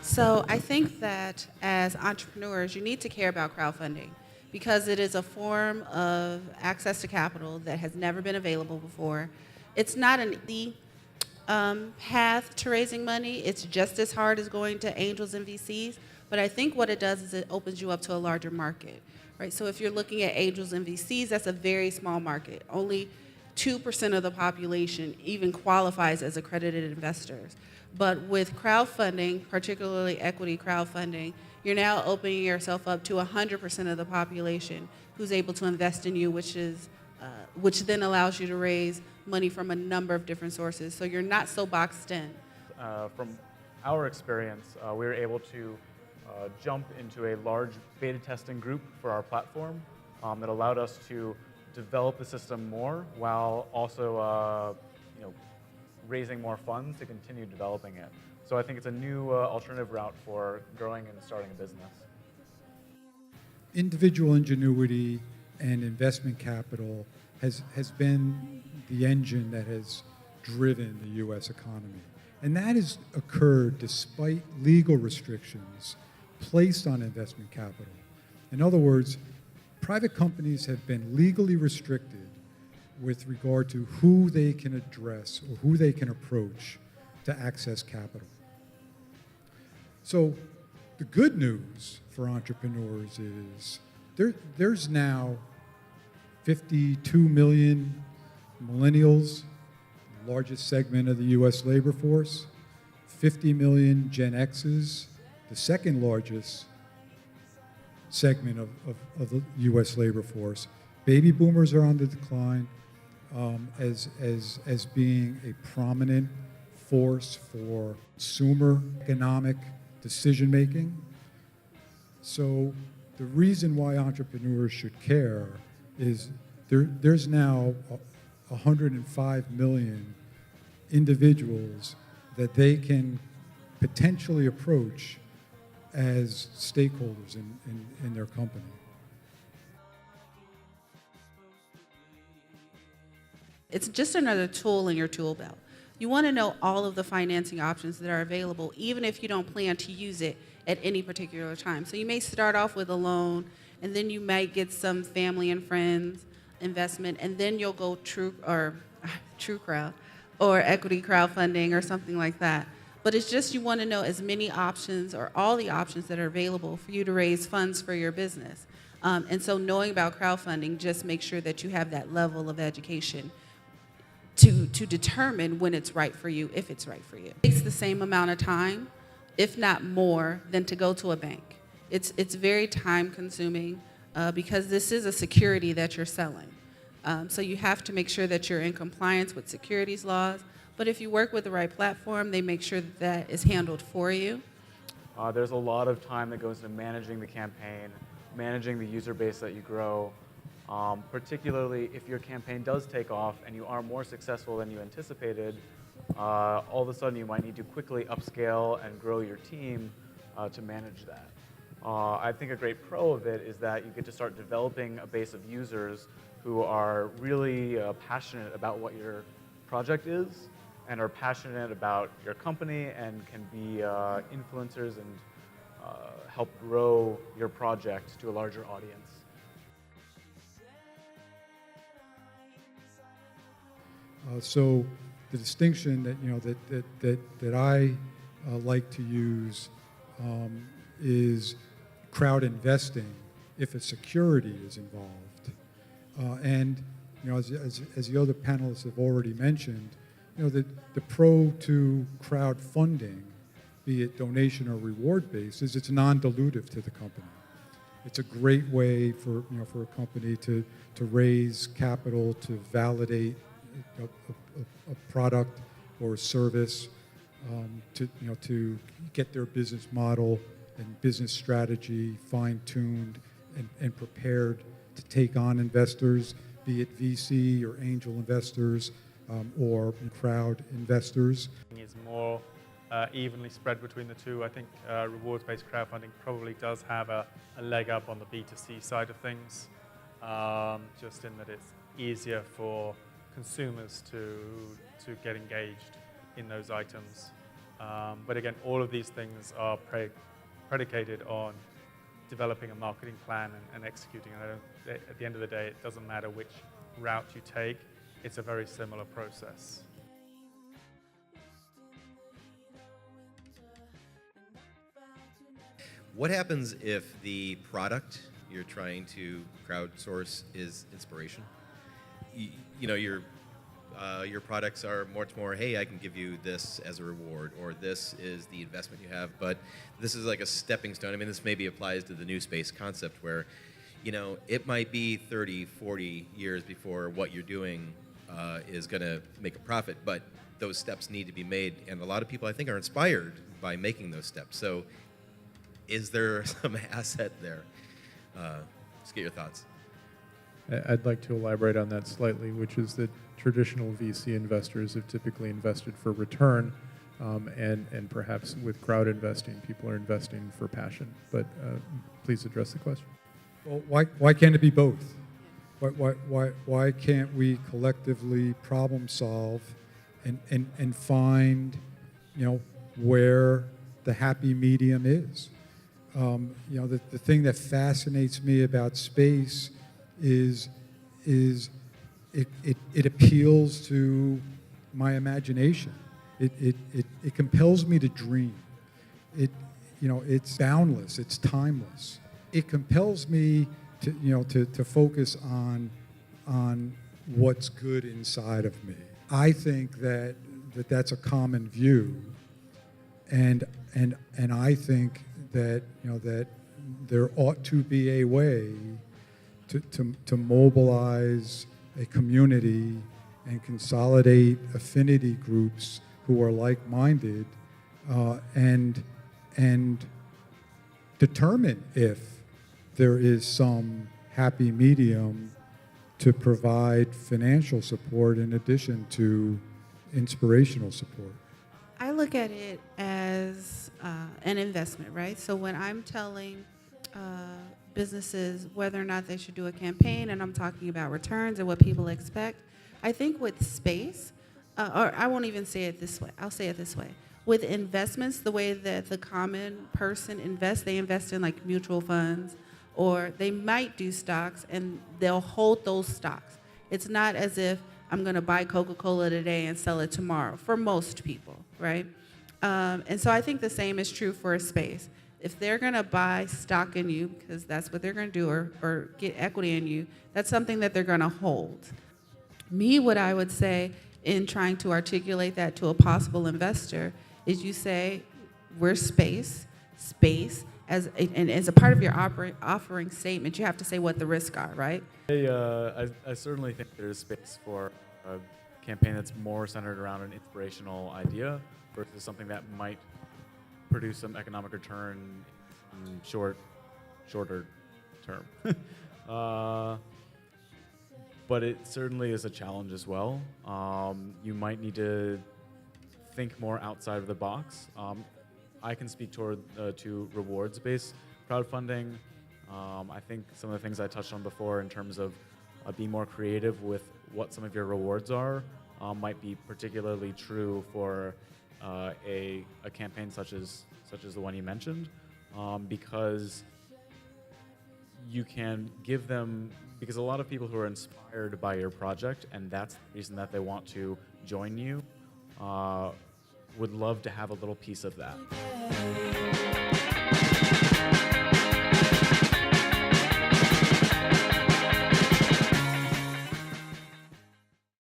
So I think that as entrepreneurs, you need to care about crowdfunding because it is a form of access to capital that has never been available before. It's not an easy path to raising money. It's just as hard as going to angels and VCs. But I think what it does is it opens you up to a larger market, right? So if you're looking at angels and VCs, that's a very small market. Only 2% of the population even qualifies as accredited investors. But with crowdfunding, particularly equity crowdfunding, you're now opening yourself up to 100% of the population who's able to invest in you, which then allows you to raise money from a number of different sources. So you're not so boxed in. From our experience, we were able to jump into a large beta testing group for our platform that allowed us to develop the system more while also raising more funds to continue developing it. So I think it's a new alternative route for growing and starting a business. Individual ingenuity and investment capital has been the engine that has driven the U.S. economy. And that has occurred despite legal restrictions placed on investment capital. In other words, private companies have been legally restricted with regard to who they can address or who they can approach to access capital. So the good news for entrepreneurs is there's now 52 million millennials, the largest segment of the U.S. labor force, 50 million Gen X's, the second largest segment of the U.S. labor force. Baby boomers are on the decline as being a prominent force for consumer economic decision making. So the reason why entrepreneurs should care is there's now 105 million individuals that they can potentially approach as stakeholders in their company. It's just another tool in your tool belt. You want to know all of the financing options that are available, even if you don't plan to use it at any particular time. So you may start off with a loan, and then you might get some family and friends investment, and then you'll go true crowd or equity crowdfunding or something like that. But it's just you want to know as many options or all the options that are available for you to raise funds for your business. And so knowing about crowdfunding just makes sure that you have that level of education to determine when it's right for you, if it's right for you. It takes the same amount of time, if not more, than to go to a bank. It's very time consuming because this is a security that you're selling. So you have to make sure that you're in compliance with securities laws. But if you work with the right platform, they make sure that that is handled for you. There's a lot of time that goes into managing the campaign, managing the user base that you grow, particularly if your campaign does take off and you are more successful than you anticipated, all of a sudden you might need to quickly upscale and grow your team to manage that. I think a great pro of it is that you get to start developing a base of users who are really passionate about what your project is and are passionate about your company and can be influencers and help grow your project to a larger audience. So the distinction that I like to use is crowd investing if a security is involved. And as the other panelists have already mentioned, the pro to crowdfunding, be it donation or reward based, is it's non-dilutive to the company. It's a great way for a company to raise capital to validate a product or a service, to get their business model and business strategy fine-tuned and prepared to take on investors, be it VC or angel investors or crowd investors. Is more evenly spread between the two. I think rewards-based crowdfunding probably does have a leg up on the B2C side of things, just in that it's easier for consumers to get engaged in those items. But again, all of these things are predicated on developing a marketing plan and executing. And at the end of the day, it doesn't matter which route you take. It's a very similar process. What happens if the product you're trying to crowdsource is inspiration? You know, your products are much more, hey, I can give you this as a reward, or this is the investment you have, but this is like a stepping stone. I mean, this maybe applies to the NewSpace concept where, you know, it might be 30, 40 years before what you're doing is going to make a profit, but those steps need to be made, and a lot of people, I think, are inspired by making those steps. So is there some asset there? Just get your thoughts. I'd like to elaborate on that slightly, which is that traditional VC investors have typically invested for return, and perhaps with crowd investing, people are investing for passion. But please address the question. Well, why can't it be both? Why can't we collectively problem solve and find, you know, where the happy medium is? You know, the thing that fascinates me about space is it appeals to my imagination. It compels me to dream. It's boundless. It's timeless. It compels me to focus on what's good inside of me. I think that's a common view, and I think that that there ought to be a way to mobilize a community and consolidate affinity groups who are like-minded, and determine if there is some happy medium to provide financial support in addition to inspirational support. I look at it as an investment, right? So when I'm telling businesses whether or not they should do a campaign, and I'm talking about returns and what people expect, I think with space, or I won't even say it this way, I'll say it this way. With investments, the way that the common person invests, they invest in like mutual funds, or they might do stocks and they'll hold those stocks. It's not as if I'm going to buy Coca-Cola today and sell it tomorrow, for most people, right? And so I think the same is true for a space. If they're going to buy stock in you, because that's what they're going to do, or get equity in you, that's something that they're going to hold. What I would say in trying to articulate that to a possible investor is you say, we're space, and as a part of your offering statement, you have to say what the risks are, right? I certainly think there's space for a campaign that's more centered around an inspirational idea versus something that might produce some economic return in shorter term. But it certainly is a challenge as well. You might need to think more outside of the box. I can speak to rewards-based crowdfunding. I think some of the things I touched on before in terms of being more creative with what some of your rewards are might be particularly true for a campaign such as the one you mentioned, because you can give them, because a lot of people who are inspired by your project, and that's the reason that they want to join you, would love to have a little piece of that.